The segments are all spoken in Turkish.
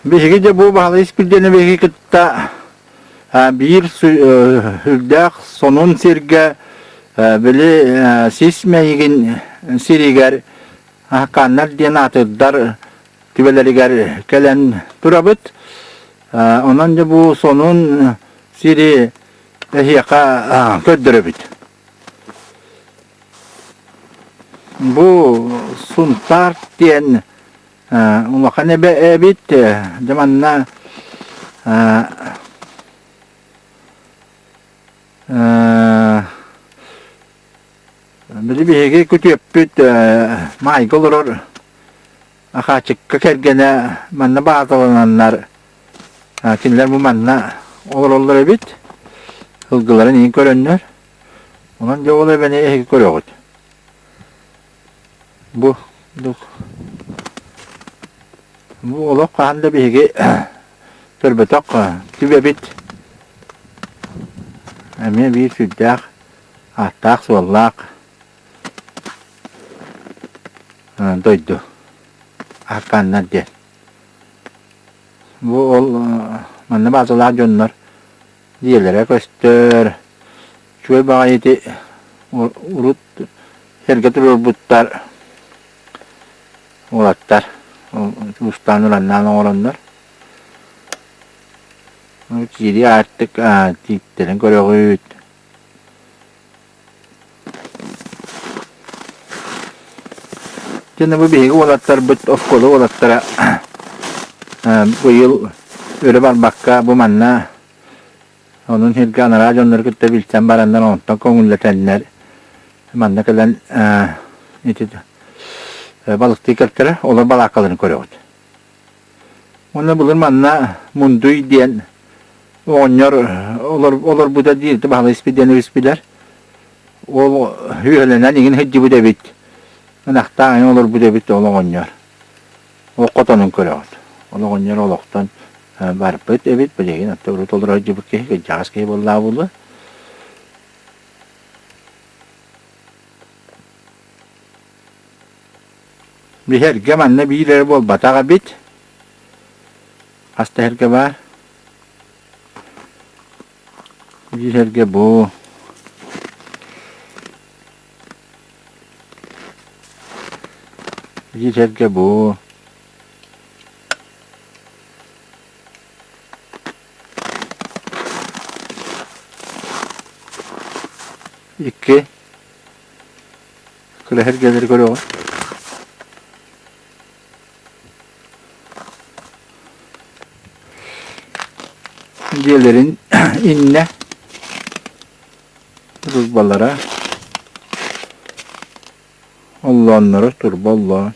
Beşiktaş bu bağlı ispildiğine Beşiktaş'ta bir hüldek sonun sirge böyle sismeyigin siriger hakanlar diyen atıdar tübeleriger gelen durabıt onanca bu sonun siri ehiyaka köddürübüt. Bu suntar diyen Umakane be ebit zamanna bir hege kötü yapıt Michael olur. Akaçık kergene manna bazı olanlar kimler bu manna olur ebit hılgıların iyi görenler. Ondan da olay beni hege görüyor. Bu olaq qanda bihigi törbetaq tübebit ame bir süddaq attaq suallaq doydu hakanna diye bu ol manna bazılar jonlar diyelere göster şöyle bağıydı urut herge durur buttar olattar Ustan olanlar olanlar. Ciri artık tiplerin görüyoruz. Şimdi bu bir olatlar bit ofkolu olatlara bu yıl öyle var bakka bu manna onun hirga anara onları kütte bilsen barandan ondan kongullatanlar manna kalan balık dikkatleri olur balakalarını koruyor. Onu bulur manna munduy diyen onlar olur bu da değil. Bahla ispi denen ispiler. O hüyelenen ingin hıccı bu da bit. Anahtar olur bu da bit olur onlar. O kotonun koruyor. Olur onlar oluktan varıp bit evet böyle hatta urut olur hıccı bu ki cağız ki vallahi bulur. Bir herge manna bir yere bol batağa bit. Hasta herge var. Bir herge bu. Bir herge bu. İki. Kıla hergeleri görüyor. Diğerlerin inne rızbalara Allah'ınları turba Allah'ın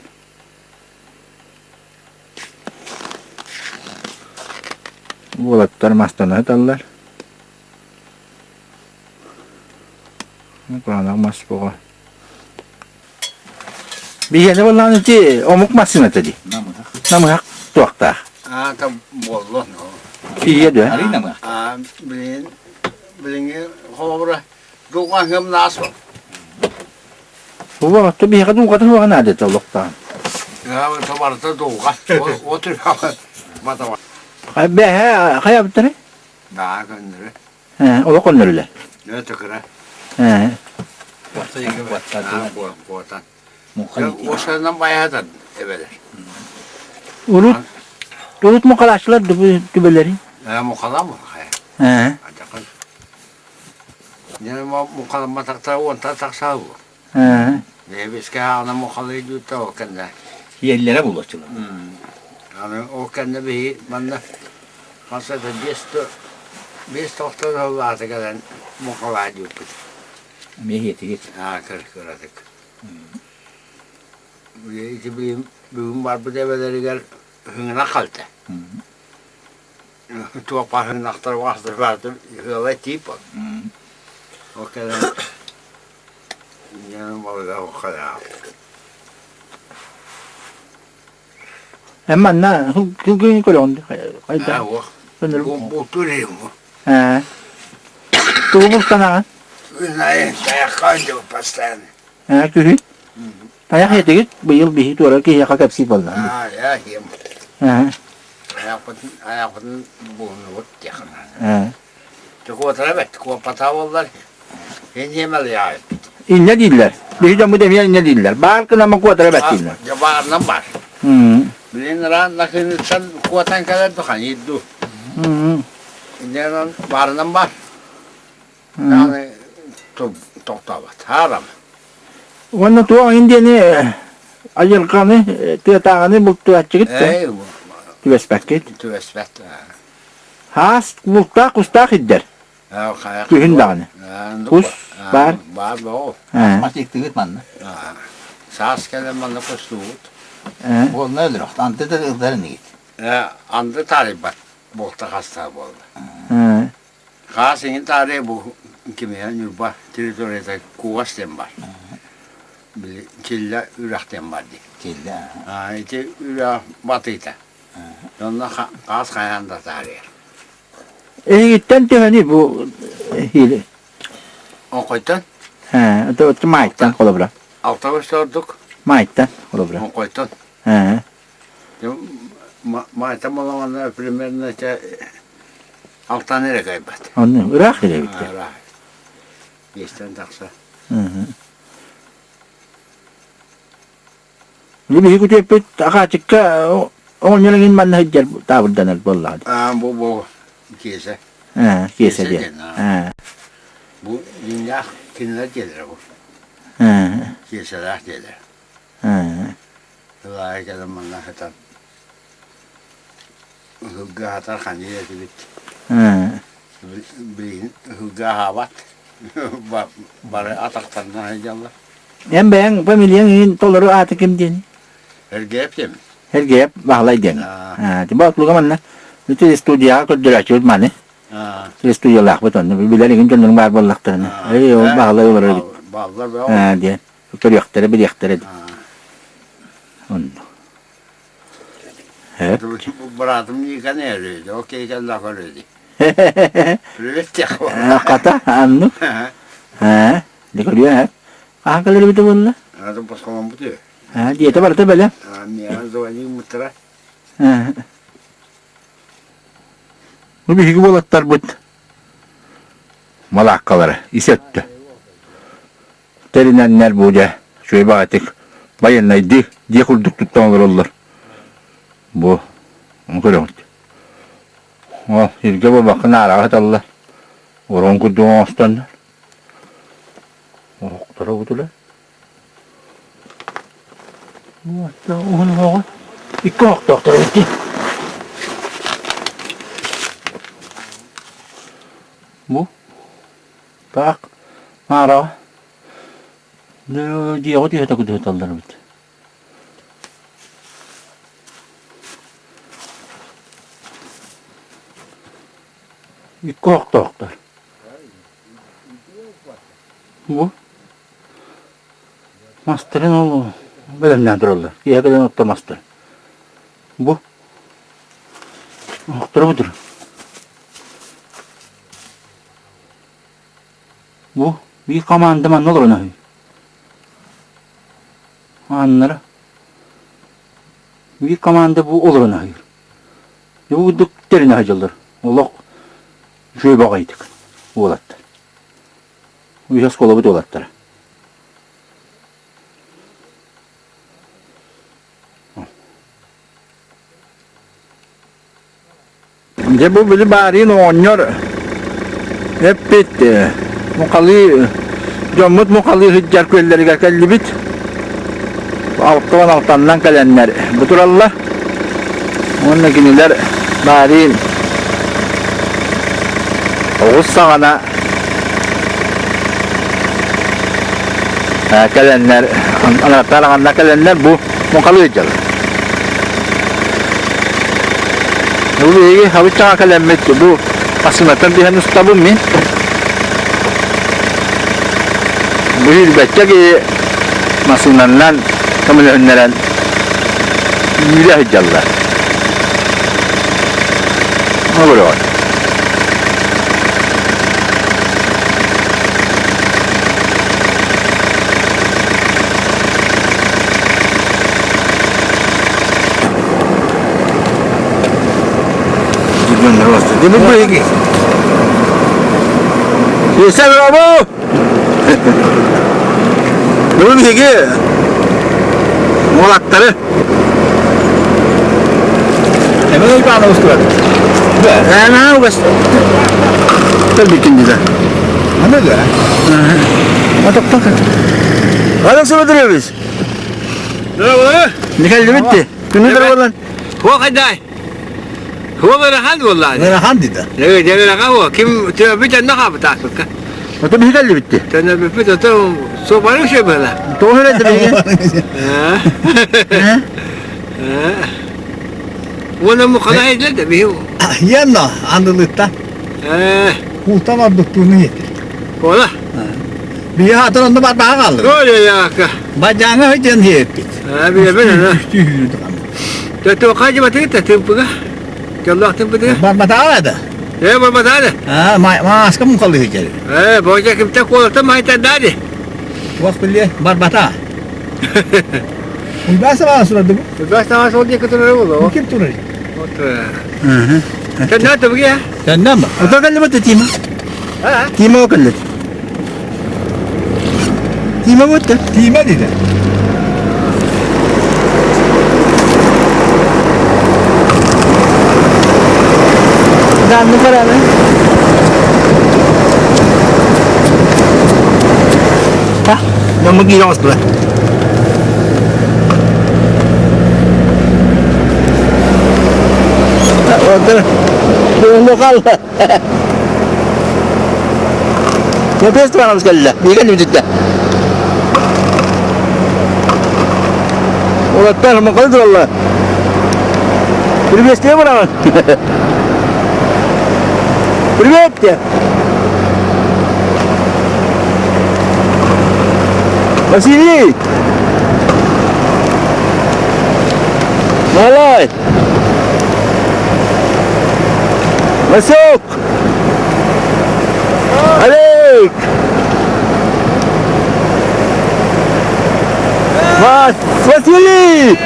bu olatlar mastana edarlar Kur'an'a masbuğa bir yerde vallahi ki omuk masına dedi namık tuakta tam bollo bir yerde bilin hobra dukan hem nas bu vakti bir kadın kadın var nerede tavuktan ya tabarta dukan otur mata var be kaya bitti da kandır o da konulur ne tekrar Kuatsa juga kuatsa kuatan Mukhalif. o senden bayağı evet Urut mu kalaştılar dübeleri? mukalam mı? He. Acakan. Yani mukalam matakta on taksa bu. He. Ne biz ki ana mukalayı juta o kende. Yerlere bulaştılar. Yani o kende bir bana kasada biz tohtada vardı gelen mukalayı juta. Mehiyeti git. Ha kırık. Bu iki bugün var bu develeri gel hüngüne kaldı. Tuo pahin nahtar vasta värty hyvä tipo. Okei. Ja mä da okhala. Hemen ne? Hugün kolon. Hayda. o. Sınır. Bu turim. He. Tuğbul sana. Ne kaydı pastan. He kühü. Tayak yedik. Bu yıl bir tuğra ki yaka kapsi bolla. Ya him. He. Ya ayakın bunu ot yakın. He. Çok oturup kuva patavalar. Hiç yemeli ya. İnne değiller. Bir de bu demeye inne değiller. Barkın ama kuatara bet değiller. Ya bağırından var. Hı. Bilin ran nakın sen kuatan kadar tuhan yeddu. Hı. İnden bağırından var. Hı. Yani toktavat. Haram. Onu tuğa indiyeni ayılkanı, tığatağını bultu açık Ey bu. tüvesbek git. Tüvesbet. Has bulta kustak idder. Tühün dağını. Kus, var. Var bu. He. Maç yıktı gitmedin. Sas kelen bana kostu. He. Bu ne öldür? Ante de ıklarını git. Andı tarih bak. Bolta hasta oldu. He. Kasingin tarihi bu kimya nurba teritoriyada kuvastem var. Bili killa üraktem var diye. Kilde. İşte ürak batıydı. Ondan kas kayanda tarihi. Gitten tüheni bu hili. O koytan He. O maittan kolabra. altıma sorduk. Maittan kolabra. O koytan. He. Maitam olanlar primerine işte alttan nereye kaybet. Onu Irak ile bitti. Ara. Geçten taksa. Hı hı. Bir hiç tepet akaçıkka on yılın ben hecel tavırdan el vallahi. Bu kese. He, kese diye. Kesedin, He. Bu dünya kimler gelir bu. He. Keseler gelir. He. Layık adamlar hatan. Hıgga hatar kandiye gidip. He. Bilin hıgga havat. Bari ataktan heyecanlar. Hem ben familyanın tolları atı kim diye. Her gep yem. Her gep bahlay diye. Ha, di bak lu kaman itu studia ko dira chut mane. Studia lak beton. Bilalin jon bar ballaktan. Ay o bahlay var. Bağlar be o. Ha diye. Ko yaktere bir yaktere. On. He. Bu bıraktım yıkan eriydi. Okey kan laf eriydi. Privet ya. Kata anu. Ha. Dikaliyor ha. Ah kalau betul betul. Ada pas kamu betul. Ha, dia tu baru tu bela. Niya zawani mutra. Ha. Bu bir higulatlar but. Malakkaları isetti. Terinenler buca. Şöyle baktık. Bayanlaydı. Diye kurduk tuttan olurlar. Bu. Onu koyalım. Oh, hirge bu bakın arahat Allah. Oran kurduğun aslanlar. Oh, tara budular. Hatta onu oğul. İki ok doktor bitti. Bu. Bak. Mara. Dia ko tiya takut hotel bit. İki ok doktor. Bu. Master'ın oğlu. Belemden dururlar. Yakadan otta master. Bu. Doktor budur. Bu. Bir komandaman olur ona. Anlara. Bir komanda bu olur ona. Bu doktorine hacılır. Allah. Şöyle bakaydık. Oğlattır. Bu yaz kola bu oğlattır. De bu bili bari oynuyor. Hep bitti. Mukalli, Cumhut mukalli hüccar köyleri geldi bit. Alttan gelenler. Bu turallah. Onun günler bari Oğuz sağana gelenler, anahtarlarına gelenler bu mukalli hüccar. Bu iyi havuç çağa kalemmetti. Bu aslında bir henüz tabun mi? Bu hilbette ki nasılından kamil önleren yüle hıcallar. Ne böyle var? gönder olsun. Değil mi buraya git? Yeter bravo. Ne oluyor ki? Molakları. Hemen öyle bir ana usta. Ne oldu? Tabii ikinci de. Anladın mı? Atak tak. Hadi sonra duruyoruz. Ne var? Ne geldi bitti. Günü de olan. Ho kadar. Ho böyle hal vallahi. Böyle han dedi. Ne diyorlar ha? Kim bir tane daha mı tasdik? O da bir geldi bitti. Sen bir de sobanın şey böyle. Doğru herhalde belki. Ona mu kadar edilir de bir. Yanına andılıkta. Kulta var tuttuğunu yedir. Ola. Bir hatırında bak bana kaldı. Öyle ya. Bacağına hiç yanı yettik. Ha bir ben ha. Düştü yürüdü. Te kaç batı te tempo ga. Allah tempo de. Bak bak aradı. Baba hadi. Ha maske mı kalıyor içeri? Boca kim te kolta mai te dadi. Bak biliyor. Bak bata. Ben sana suradı bu. Bas tamam sol diye kutu ne oldu? Kim turur? Sen ne yaptın ya? Senden mi? O da geldi bitti Tima. Ha? Tima o geldi. Tima bitti. Kime dedi? Dan ne kadar lan? Ha? Yang pergi yang sebelah. Betul. Dengan lokal. Ya best orang sekali lah. Dia kan wujud dah. Allah Taala makhluk Allah. Привет, dia mana? Привет тебе. Василий. Малай. Васюк. Алик. Василий.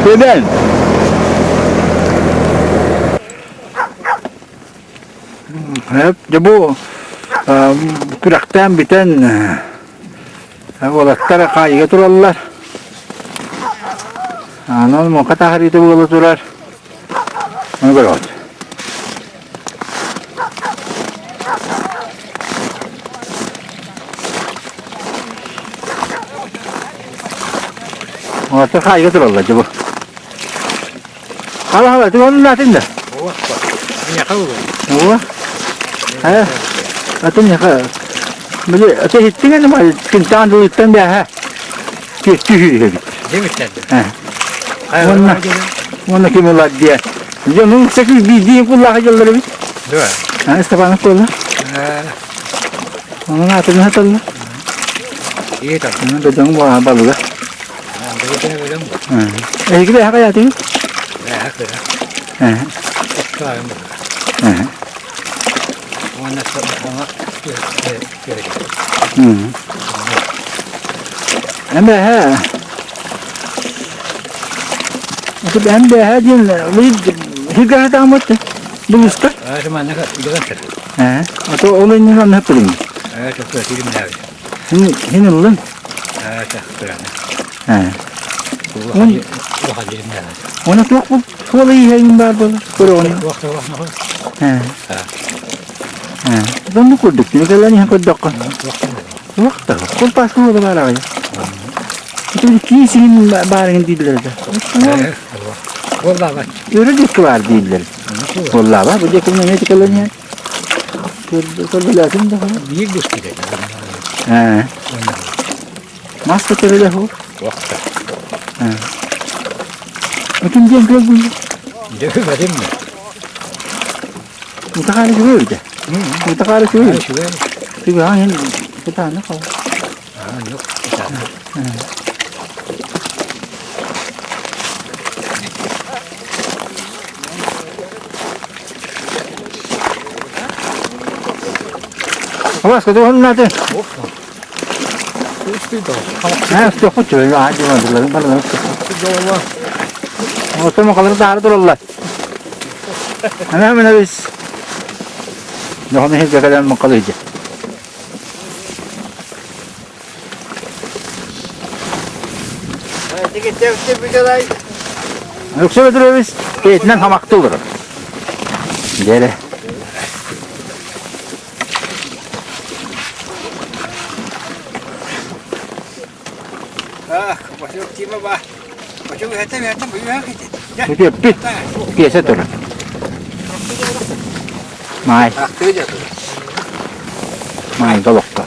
Neden? Hep de bu kürekten biten olatlar kayıga durarlar. Anan moka tahride bu durar. Onu göre oldu. Olatlar kayıga durarlar bu. Hala tu orang natin dah. Ya kau. Oh. Ha. Atanya ka. Beli ate hittingan nama kintan dulu tan dia ha. Kistu hi. Demişler. Ha. Mana kimulat dia. Dia mung sekali biji pula aja lebih. Dua. Ha, sekarang pula. Mana natin natal. Iya tak. Ada jang buah balu lah. Begitu belum. Ha. Kita apa ya tu? Ya, aku. Ha. Kau. Ha. Mana sama. Anda ha. Itu anda ha dia higa tamat. Bagus kan? Mana kau dengan ter. Ha. Atau oleh ni kan apa ni? Tak tahu tidak mana. Ini ulun. Tak tahu. Ha. Wah, jadi mana. Ona tu aku boleh yang baru corona. Waktu. Ha. Ha. Dan tu kuduk ni kalau ni aku dok. Waktu. Kau pas tu ada barang ya. Itu kisin barang di dalam tu. Wallah bak. Yürü dik var değiller. Vallahi bak bu cekimle ne çıkalım ya. Kalau lazım da. Büyük dostu dedi. Ha. Mas tu dah ho. Waktu. Ha. Mungkin dia keluar dulu. Dia berim mi? Mutakala juga udah. Mutakala juga. Şöyle. Tiba hanya kita nak kau. Yok. Awas kau tu hendak tu. Ha, çok mu çöğü? Hadi madırların balığı. Oturma kalır da hardır Allah. Hemen biz. Daha ne hizmet eden mi kalıcı? Yoksa ödür biz. Beytinden hamakta olurum. Geri. Başlık kime bak. Başlık hetem bu ya gitti. Bu diyor bit. Piyasa durur. May. May dolukta.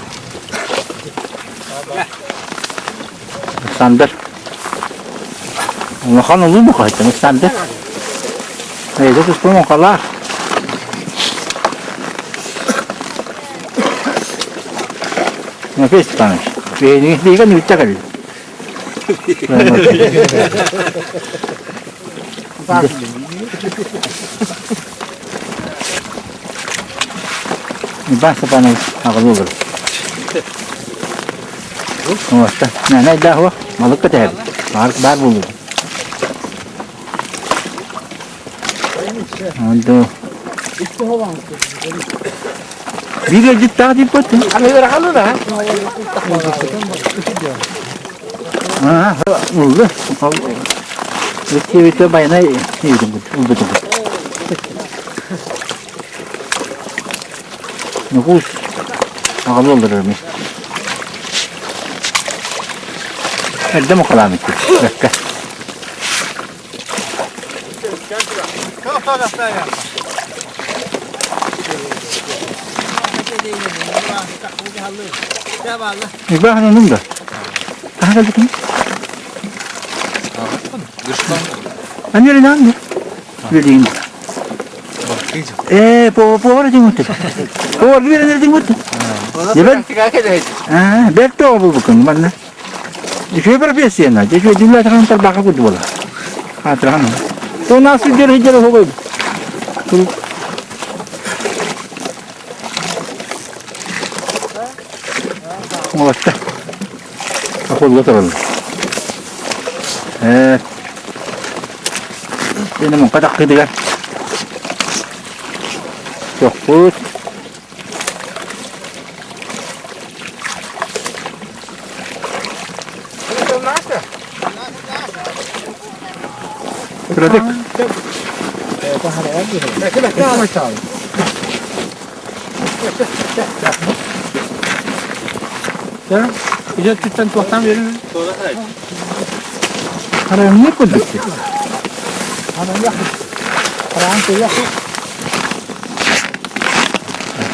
Sandır. Makan olur mu kaçtın sandır? Neyse tuttum o kadar. Nefes tanış. Beğeni değil kan yüksek el. Ben sepanı akıllı olur. Osta, ne dah o? Malık da tabi. Bar bulur. Ando. Bir gecik daha dip batın. Hani bırakalım da. Ha, oldu. Bitti bayana yedim bu. Oldu. Nüfus akıllı olurmuş. Elde mi kalan etti? Dakika. İbrahim onun da. Daha geldik mi? Anne öyle ne anne? Bildiğin. Po var ding mutu. Po var bir ding mutu. Jebel. Belto bu bukan mana? Jadi berbiasa ya, jadi jumlah orang terbakar kudu bola. Terang. Tu nasi dia hijau hobi. Muatta. Aku dulu terus. Ini mau katak gitu kan? Cokut. Pratik. Ya, ije tutan tuatan verin. Karang ni pun dikit. Karang tu ya.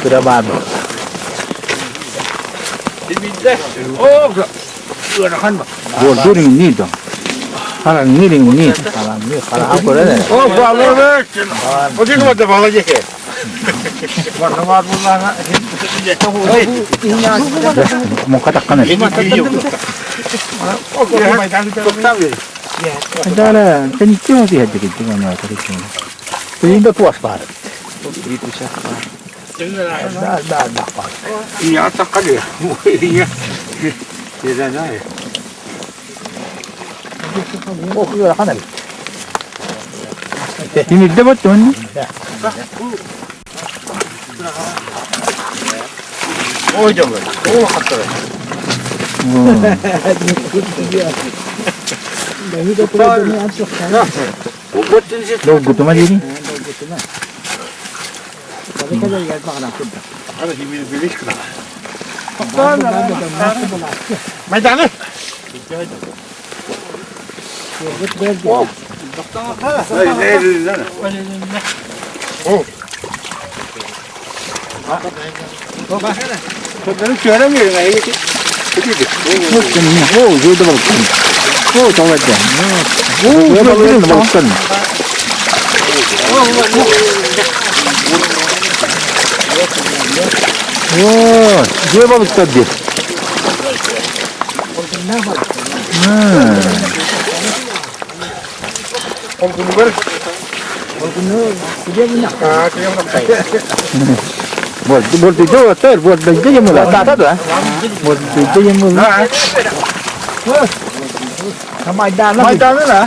Sudah baru. Dibinde. Oh, kan bak. Bodoh ini dong. Karang ni. Karang apa dah? Oh, balığı ver. O değil mi de balığı yeke? Var var bunlar. Mau katakan ni. Ada lah, kencing sih hati kencing mana tadi tu. Ini dah puas banget. Itu siapa? Dah. Iya tak kali. Iya. Tidak ada. Oh, kira kan. Ini dah betul ni. Oh, coba. Oh, hatta. Lo gutu mah jadi. Ada hibil bilik kena. Macam ni. Oh. Oh. Benim göremiyorum ya. Jodoh balkan. Oh, coba dah. Jodoh balkan. Oh, dia balkan dia. Dia punya. Dia nak Bordu otur, bordu yemula. Tata da. Bordu yemula. Maydanı ne?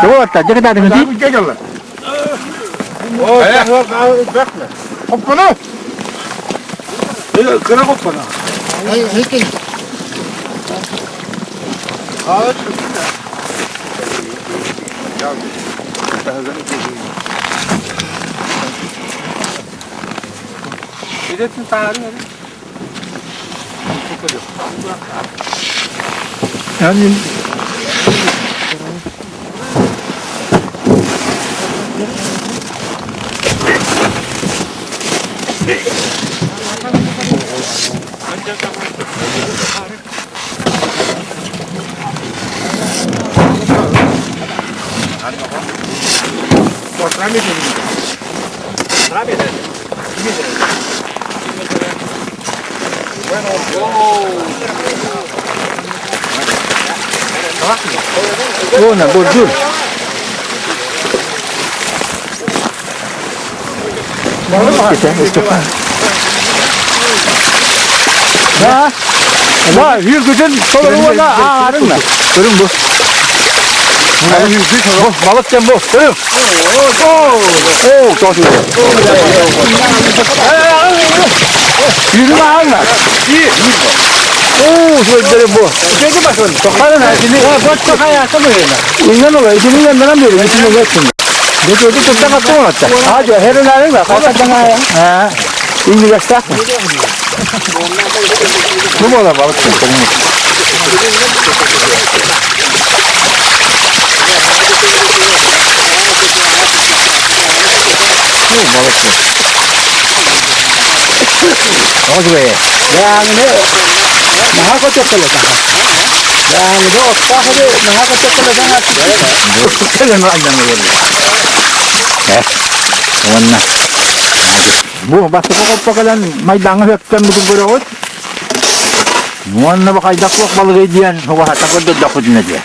Doğru, jadi tadi nanti. Gel gel. O bekle. Hoppana. Kıra hoppana. Hei. Ağaç. Gidesin tarih hadi. Yani Bona bordu. Kita istiqam. Ha? Ama yüz gücün solunu da ağrın mı? Görün bu. Bu balıktan bu. Görün. Oo, çok iyi. Yüzünü ağırlar. İyi. Oo, şöyle bu. Peki bakın. Sokarın ha. Şimdi boş çok hayata mı öyle? İnan oluyor. İçinin yanından böyle. İçinin geçsin. Ne gördü tuttan attı mı hatta? Hadi herlerin var. Kalkacağına ya. Ha. İndi göster. Bu mu ola balık sen? Bu balık sen. Hadi be. Yani ne? Naha kaçaklı sana. Yani bu ottahı naha kaçaklı sana artık. Bu kelime anlamı veriyor. Wannan. Bu basta ko pakalan may danga hektan mo guro ot. Wannan ba kay dakwa balık diyan. Hawa takod dakod na diyan.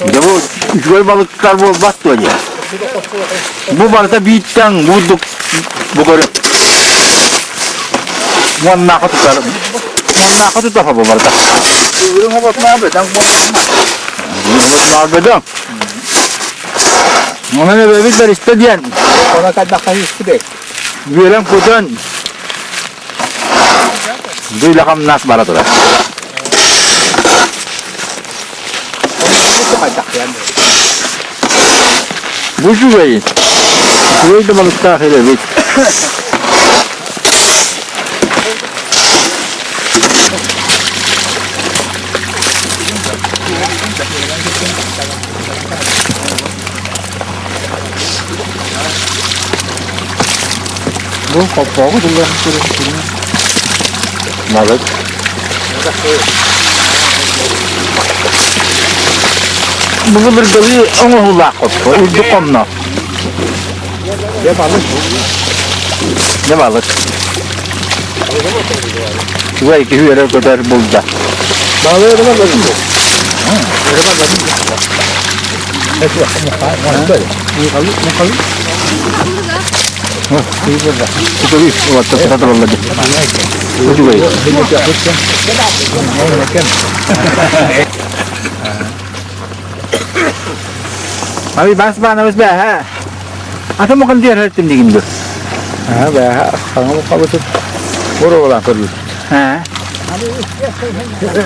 Bu güzel balıklar bu battı diye. Bu balıkta bittan buduk bu goro. Wannan ko tutar. Wannan ko tutar bu balıkta. Ürün habat ne bedang bu. Habat ne bedang. Ona ne bebek var işte diyen. Ona kadar kayı istiyor. Bilang putan. Dui lakam nas barat lah. Bu juga ini. Bu itu malu tak hele. Bu kopok juga turun. Malut. Bu bergali Allah Allah kopok. Itu komno. Dia balık. Ne balık? Dua iki hüyere kadar bulda. Balığı da balık. Öyle balık. Evet, böyle. Mukalı. Itu wis waktu kita terlalu lagi. Itu juga. Abi bas bana bas bah. Atau makan dia hari tim dingin tu. Ha be, kanka bu kalıcı. Vur oğlan kırılır. Ha.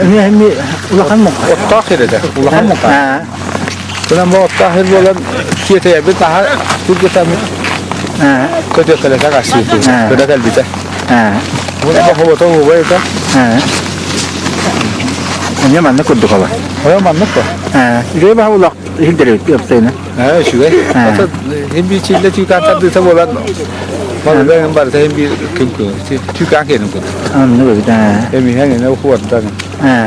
Ini ulakan mı? Ottahir eder. Ulakan mı? Ha. Bunun bu ottahir olan kiyeteye bir daha Türkiye'de Ha. kötü kalacak aslında. Ha. Böyle elbette. Ha. Bunu bu havadan bu böyle. Ha. Ini mana kudu kalah. Oya manlık da. Ha. Dia bahu ulak hildir yapsayna. Ha şu gay. Hatta hem bir çilde tükan tadı da olan. Bana ben var hem bir kımkı. Tükan kenim kı. Anne böyle ha. Hem hem ne okuwan da. Ha.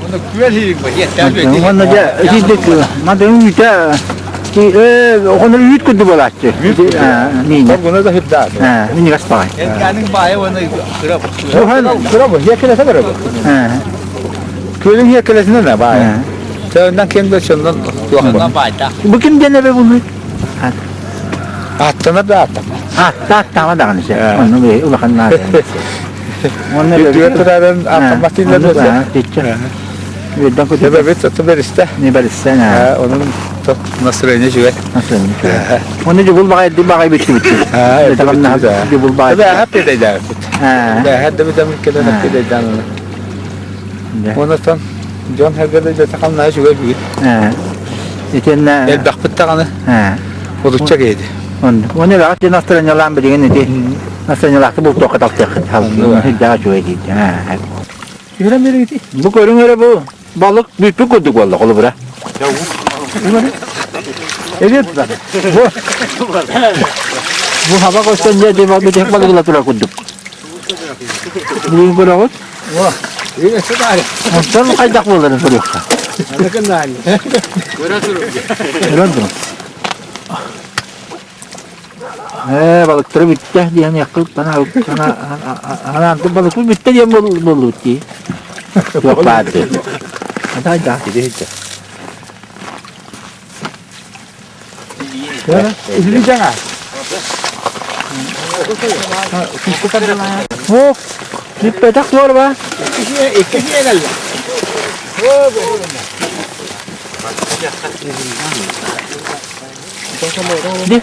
Bunu güveli bir Mana dia hidik. Mana uyuta. Ki onu uyut kudu balaçtı. Ha. Ni. Bak buna da hep daha. Ha. Ini kas pakai. Yani bayağı onu kırap. Tuhan. Kırap. Yakılasa kırap. Ha. Köyün yakalasında ne bayağı. Sağından kendi şundan tuğan. Nó phải ta. Bugün gene be bunu. Ha. Attana da atama. Tamam da kanışı. He. Onu bir ulakanlar. Onu Bir böyle. düğütlerden atamasıyla da. Ha, geçecek. Birden kötü. Sebebet satıver işte. Ne barışsan ha. Onun nasıl öyle şöyle. Nasıl öyle? Onu cubul bakay bitti. Ha, evet, Tamam bitti ne güzel. cubul bakay. Tabii hep edeceğim. Ha. Hadi bir de mümkün Ha. hep edeceğim onu. Ondan sonra John Hager'da da sakal ne şöyle büyük. Ha. Yetenle. El bakıp kanı. Ha. Olacak iyiydi. Onu rahat nasıl yalan bildiğin ne? Nasıl yalan bu tokat atacak. Halbuki daha çok iyi. Ha. Yürü nereye gitti? Bu görün öyle bu. Balık büyük bir kurduk vallahi kolu bura. Evet zaten. Bu hava koşunca devam bir tek balıkla tura kurduk. Bugün böyle oldu. Yine sıkar. Ondan kaydak buluruz böyle yoksa. Anakın da aynı. Öyle durun. Balıkları bitti diyen yakılıp bana anlattı balık mı bitti diyen buldu ki. Yok vardı. Hadi. İzleyeceksin ha. Oh, bir petak var be. İkisiye geldi. Di.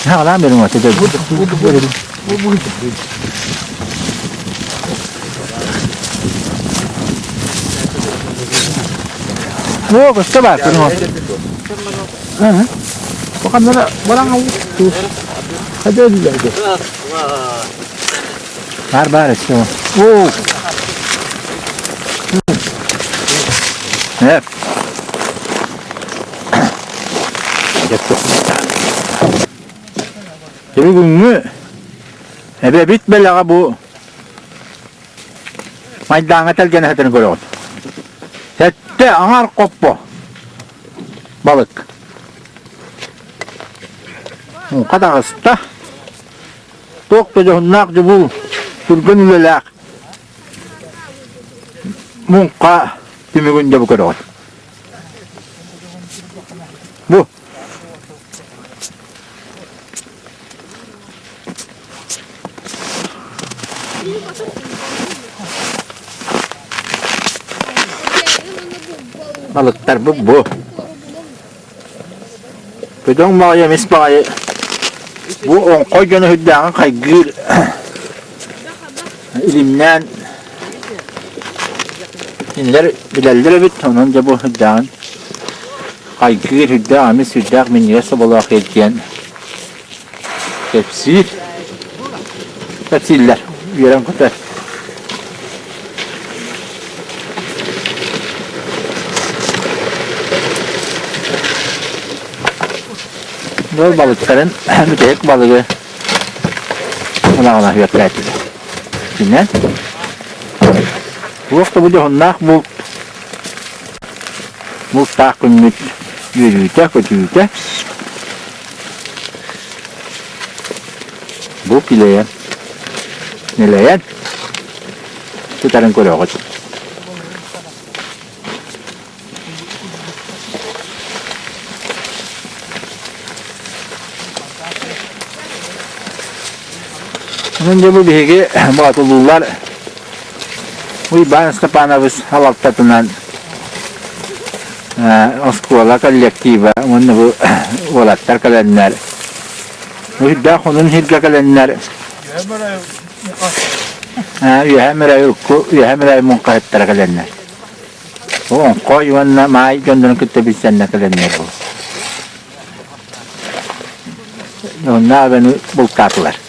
Ha lan benim ortada. Bu. Oh, basta ba? Pero mo. Baka na walang awit. Hadi hadi. Barbar işte o. Oh. Evet. Tabii günü ebe bitmeli bu. Maydana telgene hatırını görüyor. Sette anar koppo. Balık. O kadar ısta. Tokta cahunnak bu. Sürgün ülelek. Munka tümügünce bu kadar. Bu. Balıklar bu. Pedong mağaya misbağaya. Bu on kocanı hüddağın kaygır. İlimden inler bilaldir bit onun da bu hüddağın kaygır hüddağımız hüddağ min yasa balığa kayıtken tefsirler yeren kadar. Bu balıkların bir tek balığı ona yaklaştı. Dinlen. Bu vakti bu cahunnak bu takımlık yürüyte kötüyte bu pileyen neleyen tutarın koruyor. Önce bu bilgi batılılar bu ben Stepanovich halaktatından Oskola kollektiva onu bu olatlar kalanlar bu da onun hirga kalanlar yahmera yurku yahmera munqahattar kalanlar bu koy wanna mai gondon kitabisan kalanlar bu onlar beni bultatlar